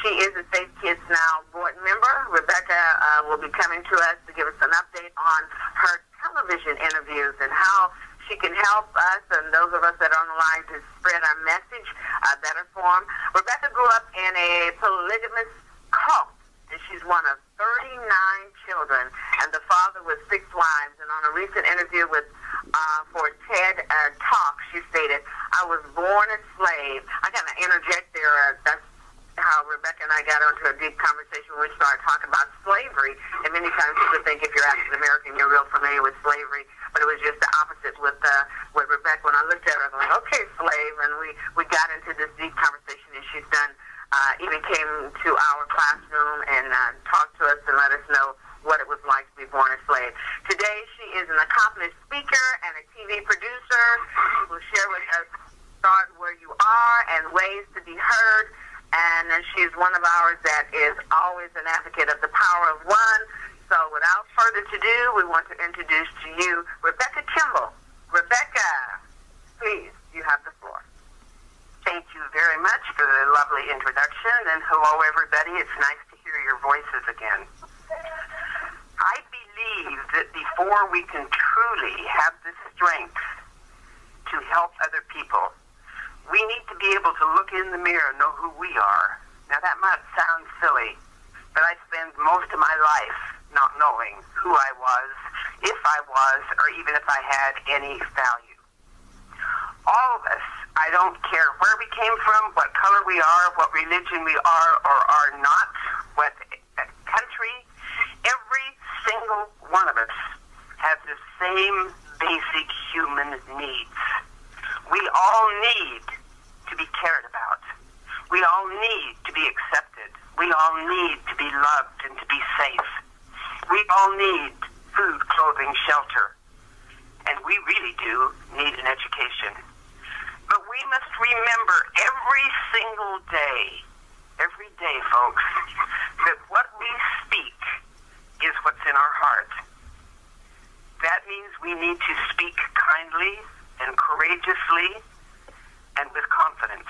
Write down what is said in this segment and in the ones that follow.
She is a Safe Kids Now board member. Rebecca will be coming to us to give us an update on her television interviews and how she can help us and those of us that are on the line to spread our message better form. Rebecca grew up in a polygamous cult, and she's one of 39 children, and the father with 6 wives. And on a recent interview with for TED Talk, she stated, "I was born a slave." I got to interject there. That's how Rebecca and I got into a deep conversation when we started talking about slavery. And many times people think if you're African American, you're real familiar with slavery, but it was just the opposite with Rebecca. When I looked at her, I was like, "Okay, slave," and we got into this deep conversation, and she's done. Even came to our classroom and talked to us and let us know what it was like to be born a slave. Today, she is an accomplished speaker and a TV producer. She will share with us start where you are and ways to be heard. And she's one of ours that is always an advocate of the power of one. So without further ado, we want to introduce to you Rebecca Kimbel. Rebecca, please, you have the floor. Thank you very much for the lovely introduction, and hello, everybody. It's nice to hear your voices again. I believe that before we can truly have the strength to help other people, we need to be able to look in the mirror and know who we are. Now, that might sound silly, but I spent most of my life not knowing who I was, if I was, or even if I had any value. All of us, I don't care where we came from, what color we are, what religion we are or are not, what country, every single one of us has the same basic human needs. We all need to be cared about. We all need to be accepted. We all need to be loved and to be safe. We all need food, clothing, shelter. And we really do need an education. But we must remember every single day, folks, that what we speak is what's in our heart. That means we need to speak kindly and courageously and with confidence.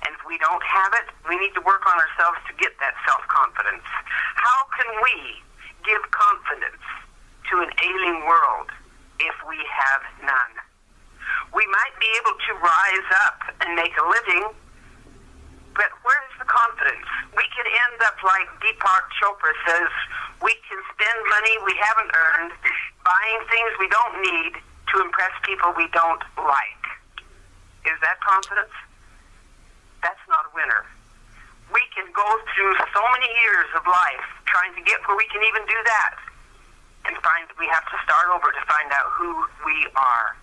And if we don't have it, we need to work on ourselves to get that self-confidence. How can we give confidence to an ailing world if we have none? We might be able to rise up and make a living, but where's the confidence? We could end up like Deepak Chopra says, we can spend money we haven't earned, buying things we don't need to impress people we don't like. Is that confidence? That's not a winner. We can go through so many years of life trying to get where we can even do that and find that we have to start over to find out who we are.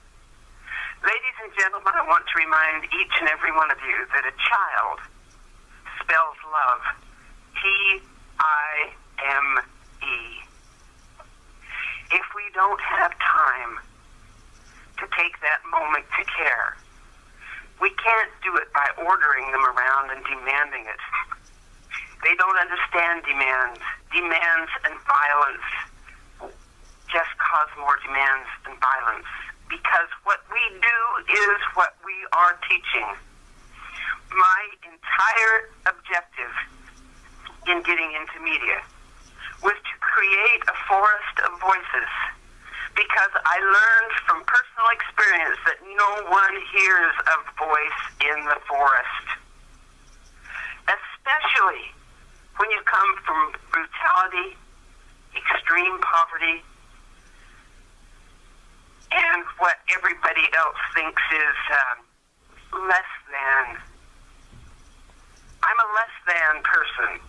Ladies and gentlemen, I want to remind each and every one of you that a child spells love. T-I-M-E. If we don't have time to take that moment to care, we can't do it by ordering them around and demanding it. They don't understand demands. Demands and violence just cause more demands and violence. Because what we do is what we are teaching. My entire objective in getting into media was to create a forest of voices, because I learned from personal experience that no one hears a voice in the forest. Especially when you come from brutality, extreme poverty, and what everybody else thinks is less than. I'm a less than person.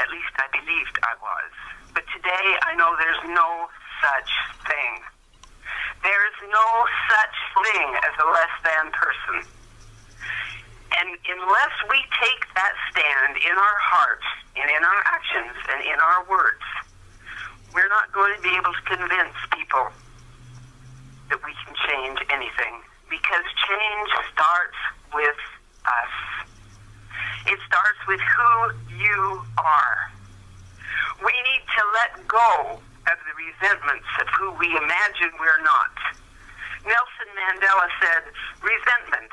At least I believed I was. But today I know there's no such thing. There's no such thing as a less than person. And unless we take that stand in our hearts and in our actions and in our words, we're not going to be able to convince people that we can change anything, because change starts with us. It starts with who you are. We need to let go of the resentments of who we imagine we're not. Nelson Mandela said, resentment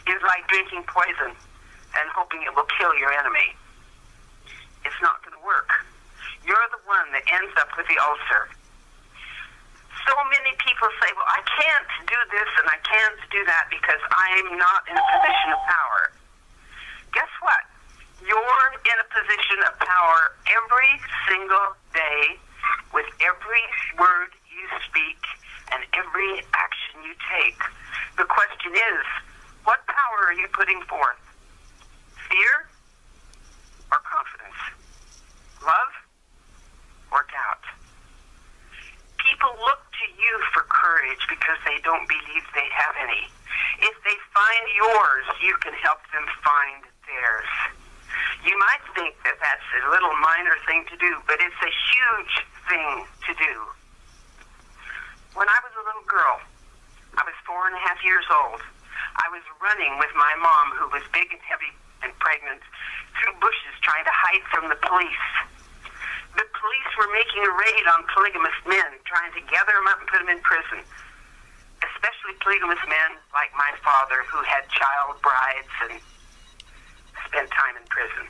is like drinking poison and hoping it will kill your enemy. ulcer. So many people say, well, I can't do this and I can't do that because I'm not in a position of power. Guess what? You're in a position of power every single day with every word you speak and every action you take. The question is, what power are you putting forth? Fear or confidence? Love or doubt? People look to you for courage because they don't believe they have any. If they find yours, you can help them find theirs. You might think that that's a little minor thing to do, but it's a huge thing to do. When I was a little girl, I was 4.5 years old. I was running with my mom, who was big and heavy and pregnant, through bushes trying to hide from the police. The police were making a raid on polygamous men, trying to gather them up and put them in prison, especially polygamous men like my father, who had child brides and spent time in prison.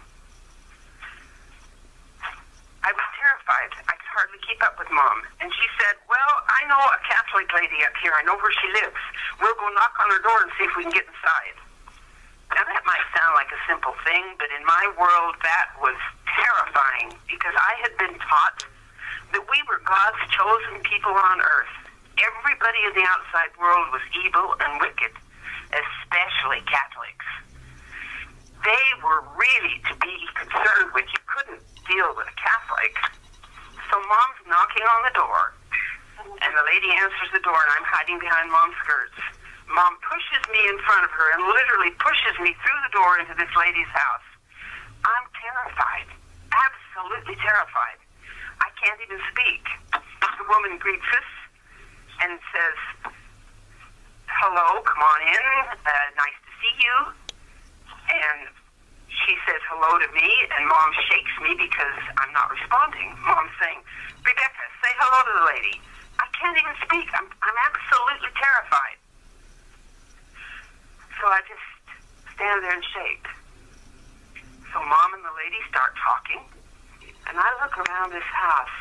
I was terrified. I could hardly keep up with Mom. And she said, well, I know a Catholic lady up here. I know where she lives. We'll go knock on her door and see if we can get inside. Now, that might sound like a simple thing, but in my world, that was terrifying because I had been taught that we were God's chosen people on earth. Everybody in the outside world was evil and wicked, especially Catholics. They were really to be concerned with. You couldn't deal with a Catholic. So Mom's knocking on the door, and the lady answers the door, and I'm hiding behind Mom's skirts. Mom pushes me in front of her and literally pushes me through the door into this lady's house. I'm terrified, absolutely terrified. I can't even speak. The woman greets us and says, hello, come on in, nice to see you. And she says hello to me, and Mom shakes me because I'm not responding. Mom's saying, Rebecca, say hello to the lady. I can't even speak. I'm absolutely terrified. So I just stand there and shake. So Mom and the lady start talking, and I look around this house,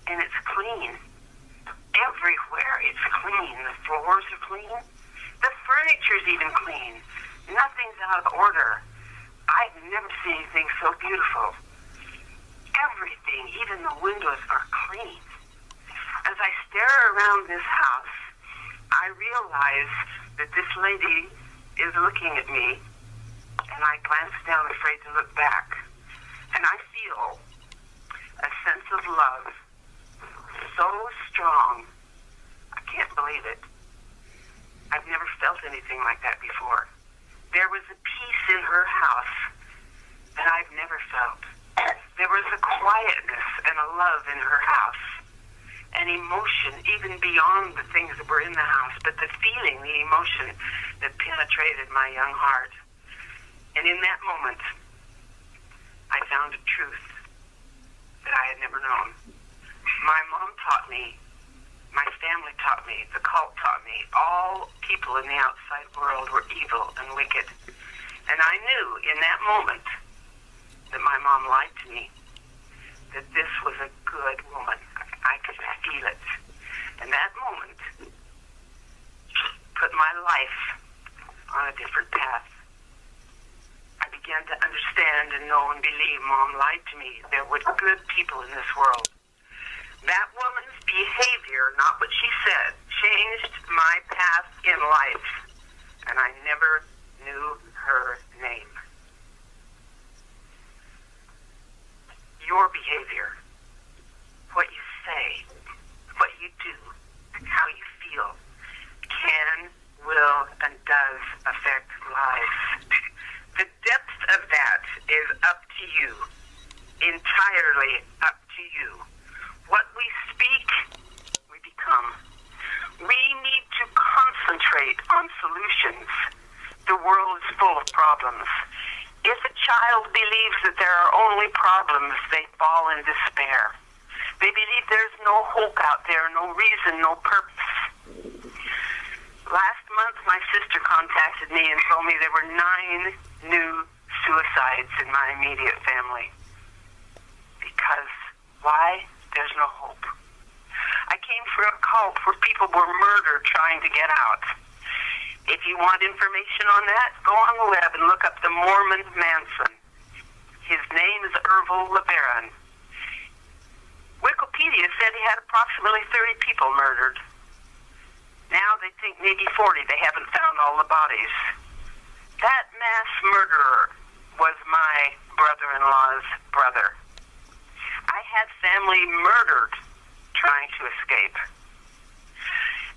and it's clean. Everywhere it's clean. The floors are clean. The furniture's even clean. Nothing's out of order. I've never seen anything so beautiful. Everything, even the windows, are clean. As I stare around this house, I realize that this lady is looking at me, and I glance down, afraid to look back. And I feel a sense of love so strong. I can't believe it. I've never felt anything like that before. There was a peace in her house that I've never felt. There was a quietness and a love in her house, an emotion even beyond the things that were in the house, but the feeling, the emotion that penetrated my young heart. And in that moment, I found a truth that I had never known. My mom taught me, my family taught me, the cult taught me, all people in the outside world were evil and wicked. And I knew in that moment that my mom lied to me, that this was a good woman. I could feel it. And that moment put my life on a different path. I began to understand and know and believe Mom lied to me. There were good people in this world. That woman's behavior, not what she said, changed my path in life, and I never knew her name. Your behavior, what you say, what you do, how you feel, can, will, and does affect lives. The depth of that is up to you, entirely up to you. What we speak, we become. We need to concentrate on solutions. The world is full of problems. If a child believes that there are only problems, they fall in despair. They believe there's no hope out there, no reason, no purpose. Last month, my sister contacted me and told me there were 9 new suicides in my immediate family. Because, why? there's no hope. I came from a cult where people were murdered trying to get out. If you want information on that, go on the web and look up the Mormon Manson. His name is Ervil LeBaron. Wikipedia said he had approximately 30 people murdered. Now they think maybe 40. They haven't found all the bodies. That mass murderer was my brother-in-law's brother. I had family murdered trying to escape.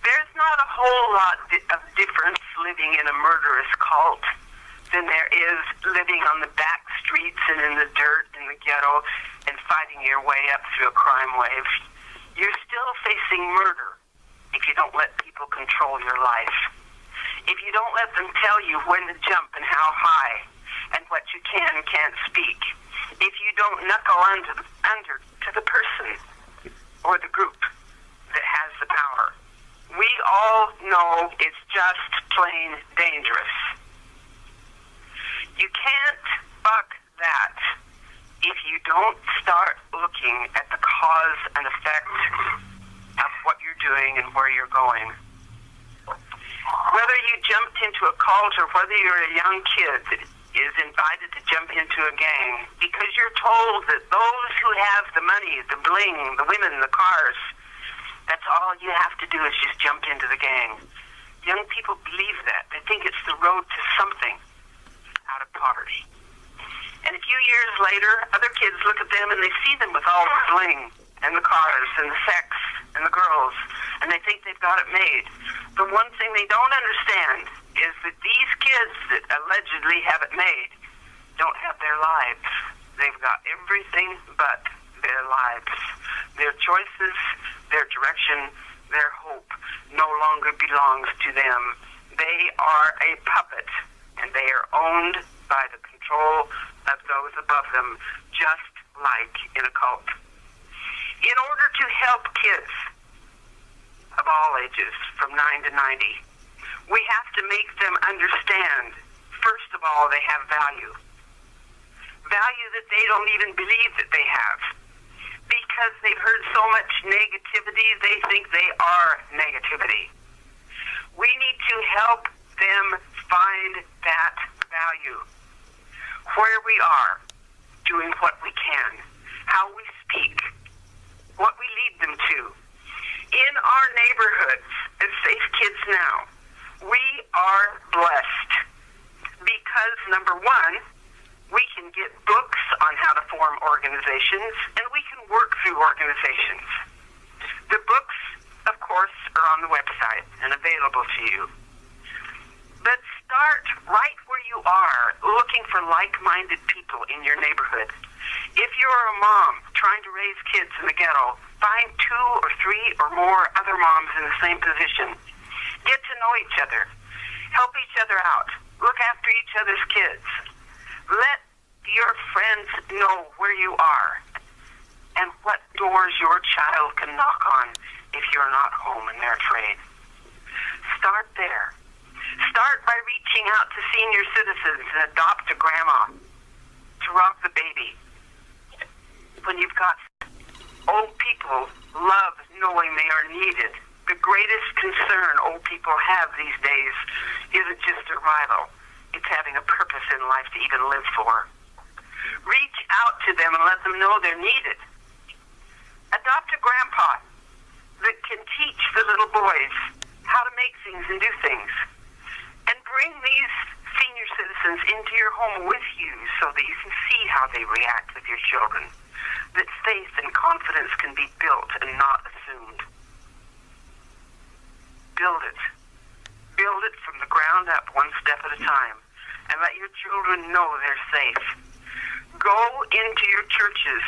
There's not a whole lot of difference living in a murderous cult than there is living on the back streets and in the dirt in the ghetto and fighting your way up through a crime wave. You're still facing murder if you don't let people control your life. If you don't let them tell you when to jump and how high and what you can and can't speak. If you don't knuckle under to the person or the group that has the power. We all know it's just plain dangerous. You can't buck that if you don't start looking at the cause and effect of what you're doing and where you're going. Whether you jumped into a cult or whether you're a young kid that is invited to jump into a gang because you're told that those who have the money, the bling, the women, the cars, that's all you have to do is just jump into the gang. Young people believe that. They think it's the road to something out of poverty. And a few years later, other kids look at them and they see them with all the bling and the cars and the sex and the girls, and they think they've got it made. The one thing they don't understand is that these kids that allegedly have it made don't have their lives. They've got everything but their lives. Their choices, their direction, their hope no longer belongs to them. They are a puppet, and they are owned by the control of those above them, just like in a cult. In order to help kids of all ages, from 9 to 90, we have to make them understand, first of all, they have value. Value that they don't even believe that they have. Because they've heard so much negativity, they think they are negativity. We need to help them find that value. Where we are, doing what we can, how we speak, what we lead them to. In our neighborhoods, as Safe Kids Now, we are blessed because, number one, we can get books on how to form organizations, and we can work through organizations. The books, of course, are on the website and available to you. But start right where you are, looking for like-minded people in your neighborhood. If you're a mom trying to raise kids in the ghetto, find 2 or 3 or more other moms in the same position. Get to know each other. Help each other out. Look after each other's kids. Let your friends know where you are and what doors your child can knock on if you're not home and they're afraid. Start there. Start by reaching out to senior citizens and adopt a grandma to rock the baby. When you've got old people love knowing they are needed. The greatest concern old people have these days isn't just survival. It's having a purpose in life to even live for. Reach out to them and let them know they're needed. Adopt a grandpa that can teach the little boys how to make things and do things. And bring these senior citizens into your home with you so that you can see how they react with your children. That faith and confidence can be built and not assumed. Build it. Build it from the ground up, one step at a time. And let your children know they're safe. Go into your churches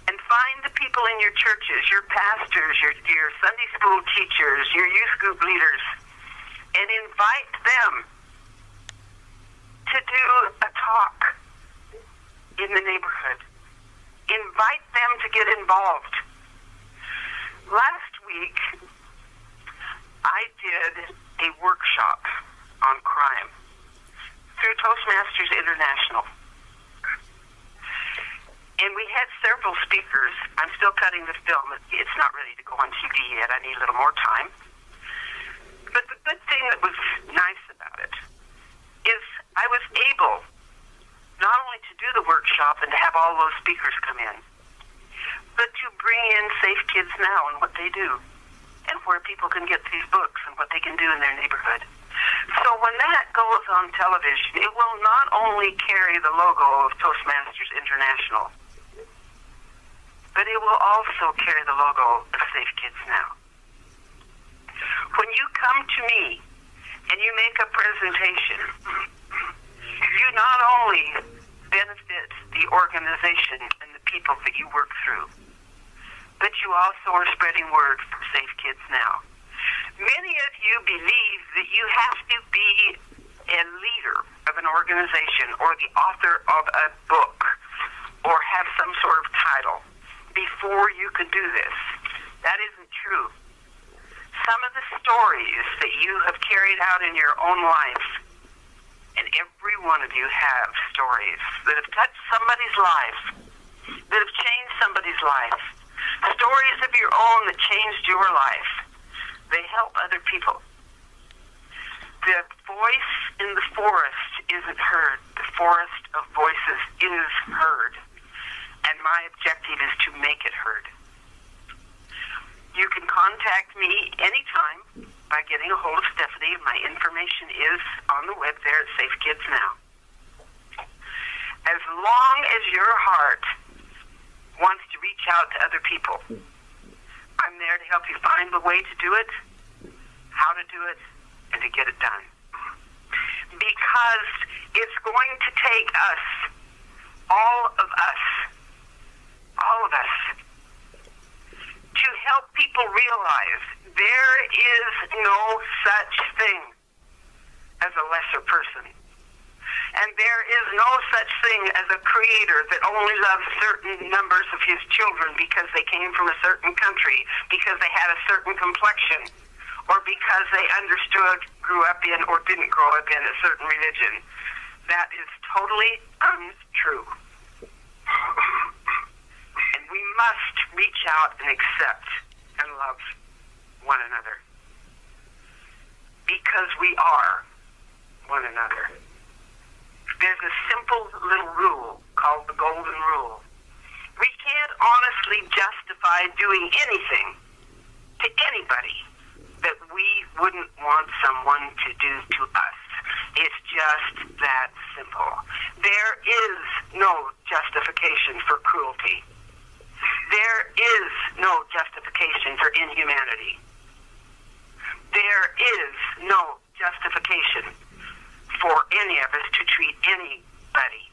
and find the people in your churches, your pastors, your Sunday school teachers, your youth group leaders, and invite them to do a talk in the neighborhood. Invite them to get involved. Last week, I did a workshop on crime through Toastmasters International. And we had several speakers. I'm still cutting the film. It's not ready to go on TV yet. I need a little more time. But the good thing that was nice about it is I was able not only to do the workshop and to have all those speakers come in, but to bring in Safe Kids Now and what they do, and where people can get these books and what they can do in their neighborhood. So when that goes on television, it will not only carry the logo of Toastmasters International, but it will also carry the logo of Safe Kids Now. When you come to me and you make a presentation, you not only benefit the organization and the people that you work through, but you also are spreading word for Safe Kids Now. Many of you believe that you have to be a leader of an organization or the author of a book or have some sort of title before you can do this. That isn't true. Some of the stories that you have carried out in your own life, and every one of you have stories that have touched somebody's life, that have changed somebody's life, stories of your own that changed your life. They help other people. The voice in the forest isn't heard. The forest of voices is heard. And my objective is to make it heard. You can contact me anytime by getting a hold of Stephanie. My information is on the web there at Safe Kids Now. As long as your heart wants to reach out to other people, I'm there to help you find the way to do it, how to do it, and to get it done. Because it's going to take us, all of us, to help people realize there is no such thing as a lesser person. And there is no such thing as a creator that only loves certain numbers of his children because they came from a certain country, because they had a certain complexion, or because they understood, grew up in, or didn't grow up in a certain religion. That is totally untrue. And we must reach out and accept and love one another. Because we are one another. There's a simple little rule called the Golden Rule. We can't honestly justify doing anything to anybody that we wouldn't want someone to do to us. It's just that simple. There is no justification for cruelty. There is no justification for inhumanity. There is no justification for any of us to treat anybody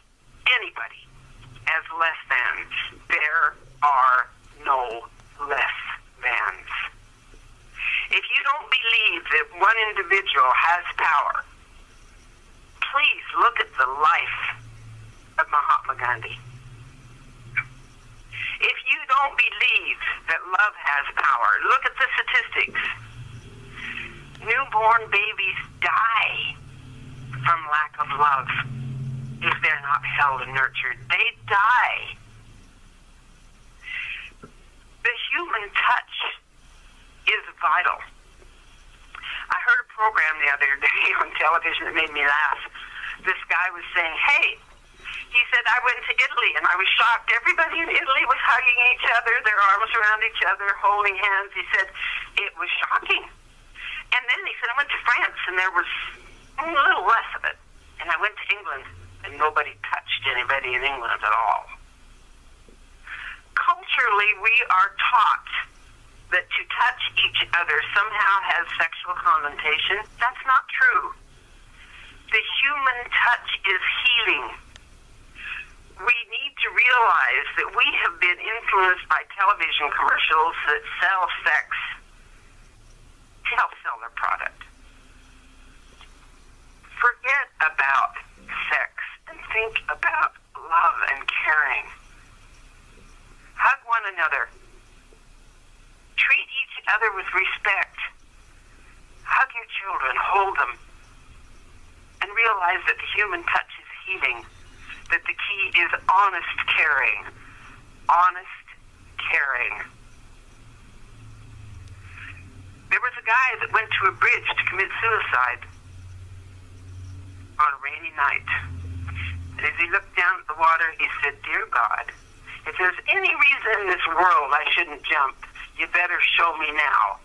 as less than. There are no less thans. If you don't believe that one individual has power, please look at the life of Mahatma Gandhi. If you don't believe that love has power, look at the statistics. Newborn babies die from lack of love if they're not held and nurtured. They die. The human touch is vital. I heard a program the other day on television that made me laugh. This guy was saying, hey, he said, I went to Italy and I was shocked. Everybody in Italy was hugging each other, their arms around each other, holding hands. He said, it was shocking. And then he said, I went to France and there was a little less of it. And I went to England and nobody touched anybody in England at all. Culturally, we are taught that to touch each other somehow has sexual connotation. That's not true. The human touch is healing. We need to realize that we have been influenced by television commercials that sell sex to help sell their product. Forget about sex and think about love and caring. Hug one another. Treat each other with respect. Hug your children, hold them, and realize that the human touch is healing, that the key is honest caring, honest caring. There was a guy that went to a bridge to commit suicide on a rainy night. And as he looked down at the water, he said, "Dear God, if there's any reason in this world I shouldn't jump, you better show me now."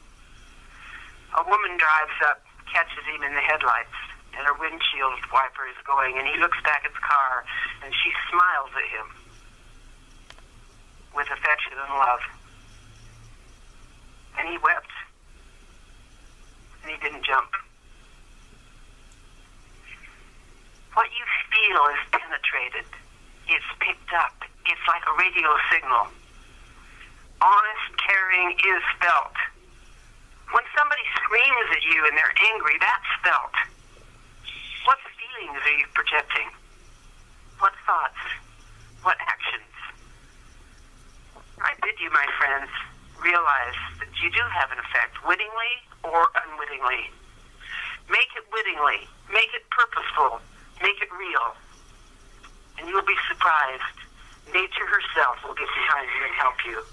A woman drives up, catches him in the headlights, and her windshield wiper is going, and he looks back at the car, and she smiles at him with affection and love. And he wept. And he didn't jump. What you feel is penetrated. It's picked up. It's like a radio signal. Honest caring is felt. When somebody screams at you and they're angry, that's felt. What feelings are you projecting? What thoughts? What actions? I bid you, my friends, realize that you do have an effect, wittingly or unwittingly. Make it wittingly. Make it purposeful. Make it real. And you'll be surprised. Nature herself will get behind you and help you.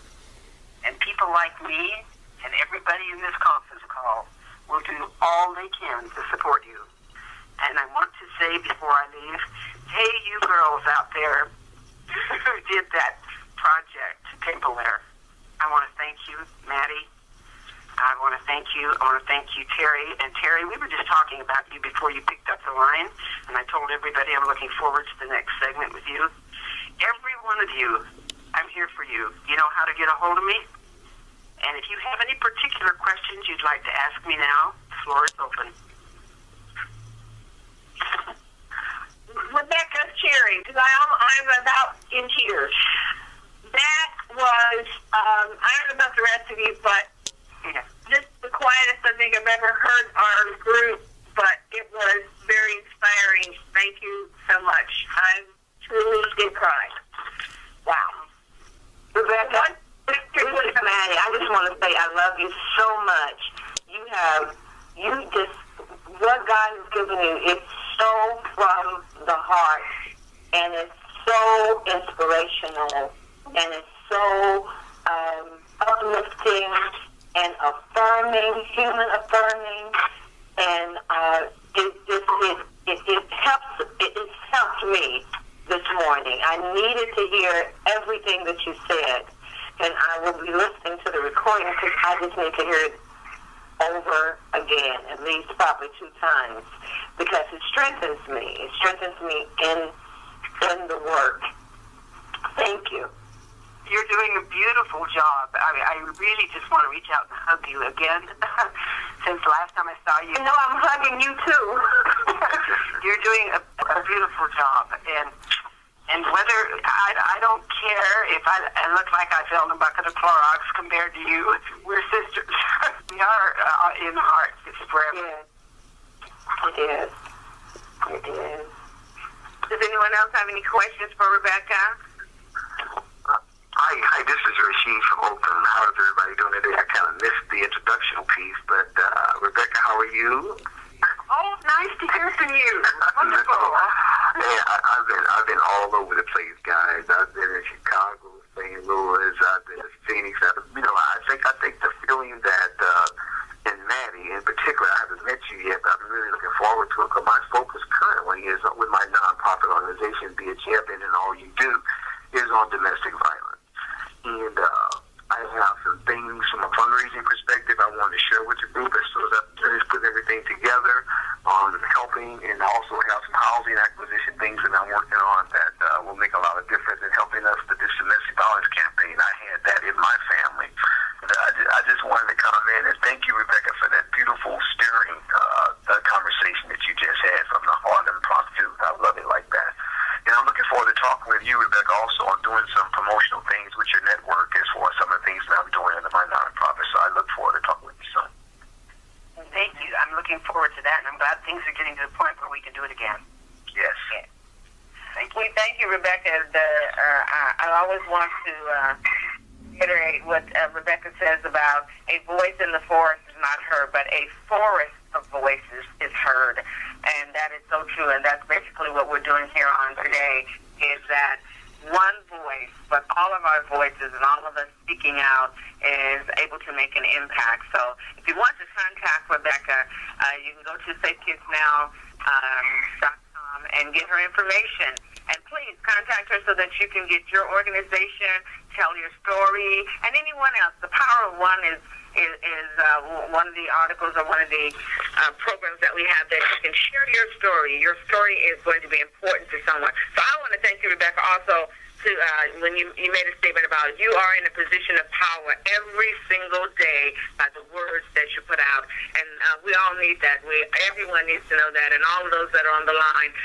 And people like me and everybody in this conference call will do all they can to support you. And I want to say before I leave, hey, you girls out there who did that project, Kimbel there, I want to thank you, Maddie. I want to thank you. I want to thank you, Terry. And Terry, we were just talking about you before you picked up the line, and I told everybody I'm looking forward to the next segment with you. Every one of you, I'm here for you. You know how to get a hold of me? And if you have any particular questions you'd like to ask me now, the floor is open. Rebecca, Cherry, because I'm about in tears. That was, I don't know about the rest of you, but this is the quietest I think I've ever heard our group, but it was very inspiring. Thank you so much. I truly did cry. Wow. Rebecca, Maddie, I just want to say I love you so much. What God has given you, it's so from the heart, and it's so inspirational, and it's so uplifting and affirming, human affirming, and it helped me this morning. I needed to hear everything that you said, and I will be listening to the recording because I just need to hear it over again, at least probably 2 times, because it strengthens me. It strengthens me in the work. Thank you. You're doing a beautiful job. I really just want to reach out and hug you again. Since the last time I saw you. No, I'm hugging you too. You're doing a beautiful job. And whether, I don't care if I look like I fell in a bucket of Clorox compared to you. We're sisters. We are in the heart. It's forever. It is. It is. Does anyone else have any questions for Rebecca? Hi, this is Rashid from Oakland. How is everybody doing today? I kind of missed the introduction piece, but Rebecca, how are you? Oh, nice to hear from you. Wonderful. Hey, I've been all over the place, guys. I've been in Chicago, St. Louis. I've been in Phoenix. I think the feeling that in Maddie, in particular, I haven't met you yet, but I'm really looking forward to it. Because my focus currently is with my nonprofit organization, Be a Champion, and all you do is on domestic violence. And I have some things from a fundraising perspective I wanted to share with the group as soon as I finish putting everything together on helping, and I also have some housing acquisition things that I'm working on that will make a lot of difference in helping us with this domestic violence campaign. I had that in my family. I just wanted to come in and thank you, Rebecca, for that beautiful steering conversation that you just had from the heart and impromptu. I love it like that. And I'm looking forward to talking with you, Rebecca, also on doing some promotional things with your network as far as some of the things that I'm doing under my nonprofit. So I look forward to talking with you soon. Thank you. I'm looking forward to that, and I'm glad things are getting to the point where we can do it again. Yes. Thank you. Thank you, Rebecca. I always want to reiterate what Rebecca says about a voice in the forest is not heard, but a forest of voices is heard. And that is so true, and that's basically what we're doing here on today, is that one voice, but all of our voices and all of us speaking out is able to make an impact. So if you want to contact Rebecca, you can go to safekidsnow.com and get her information. And please contact her so that you can get your organization, tell your story, and anyone else. The Power of One is one of the articles or one of the programs that we have that you can share your story. Your story is going to be important to someone. So I want to thank you, Rebecca, also to when you made a statement about you are in a position of power every single day by the words that you put out. And we all need that. Everyone needs to know that. And all of those that are on the line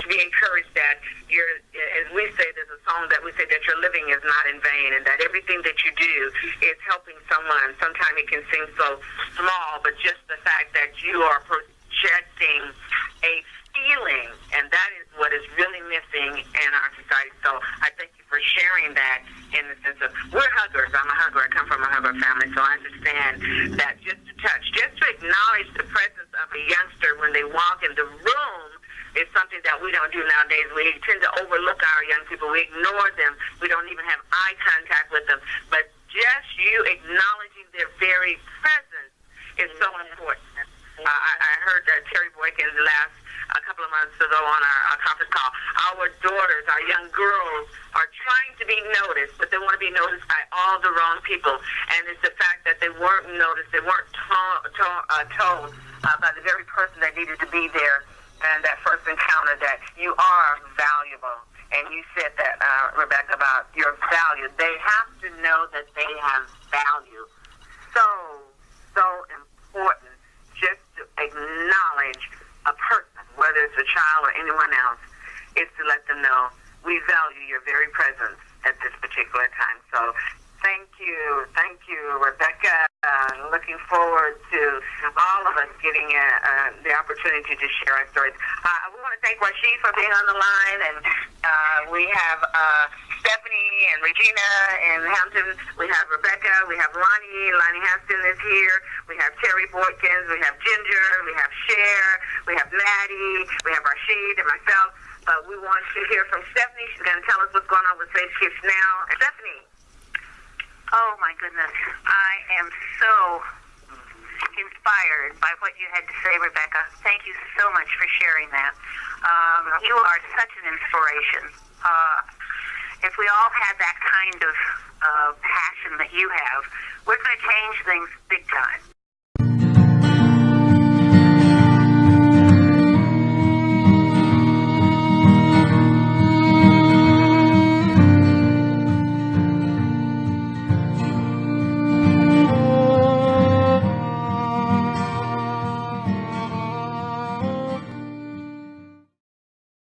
to be encouraged that as we say, there's a song that we say that your living is not in vain, and that everything that you do is helping someone. Sometimes it can seem so small, but just the fact that you are projecting a feeling, and that is what is really missing in our society. So I thank you for sharing that in the sense of, we're huggers. I'm a hugger. I come from a hugger family, so I understand that just to touch, just to acknowledge the presence of a youngster when they walk in the room is something that we don't do nowadays. We tend to overlook our young people. We ignore them. We don't even have eye contact with them. But just you acknowledging their very presence is so important. I heard Terry Boykins a couple of months ago on our conference call. Our daughters, our young girls, are trying to be noticed, but they want to be noticed by all the wrong people. And it's the fact that they weren't noticed, they weren't told by the very person that needed to be there, and that first encounter, that you are valuable. And you said that, Rebecca, about your value. They have to know that they have value. So important just to acknowledge a person, whether it's a child or anyone else, is to let them know we value your very presence at this particular time. So thank you, Rebecca. Looking forward to all of us getting the opportunity to share our stories. We want to thank Rashid for being on the line, and we have Stephanie and Regina in Hampton. We have Rebecca. We have Lonnie. Lonnie Hampton is here. We have Terry Boykins. We have Ginger. We have Cher. We have Maddie. We have Rashid and myself. We want to hear from Stephanie. She's going to tell us what's going on with Safe Kids Now. Stephanie. Oh, my goodness. I am so inspired by what you had to say, Rebecca. Thank you so much for sharing that. You are such an inspiration. If we all had that kind of passion that you have, we're going to change things big time.